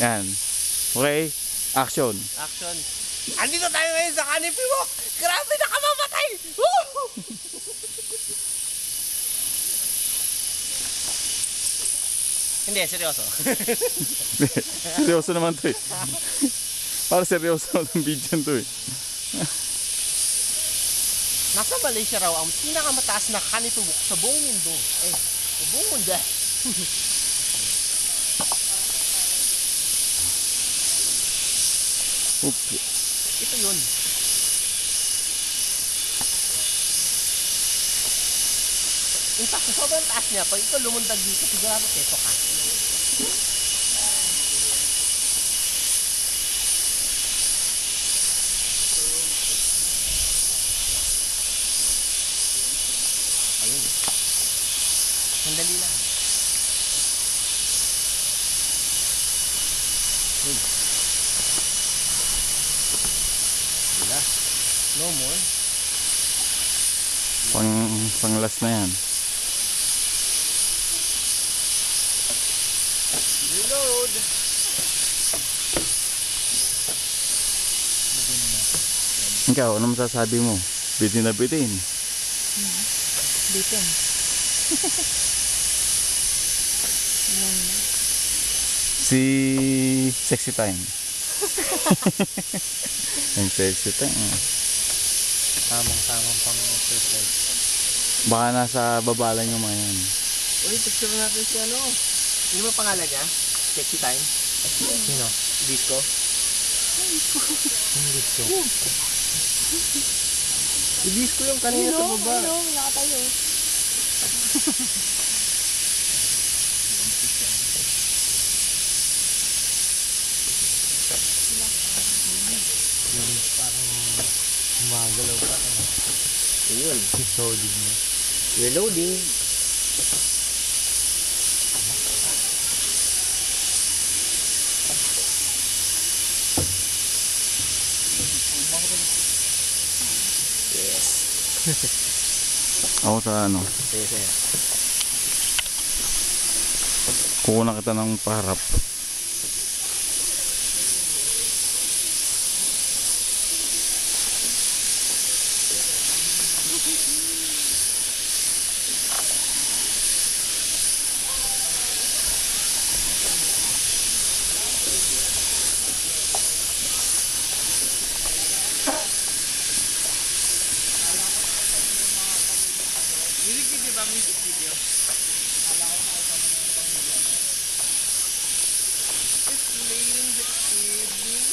Yan. Okay? Action. Action. Andito tayo ngayon sa Canopy Walk. Grabe, nakamamatay! Woo! Hindi, seryoso. Seryoso naman to eh. Para seryoso naman ang video to eh. Nasa Malaysia raw ang pinakamataas na Canopy Walk sa buong mundo. Sa buong mundo. Oops. Ito yun. In fact, sobrang taas niya. Pag ito lumundag dito, sigurado peso ka. Ayun. Sandali lang. Uy. Wala. No more. Pang last na yan. Reload. Ikaw, ano masasabi mo? Bitin na bitin. Bitin. Si Sexy Time. Ang Sexy Time. Tamang pang exercise. Baka nasa baba lang yung mga yan. Uy, picture natin si ano. Ano ba pangalan niya? Sexy Time? Sino? Disco? Disco. Si Disco yung kanina sa baba. Ano, nakatayo. Parang gumagalaw pa. Ayun. Loading na. Reloading. Yes. Ako sa ano, Sige. kukunan kita ng paharap. Music video ba? Music video? It's late in the evening.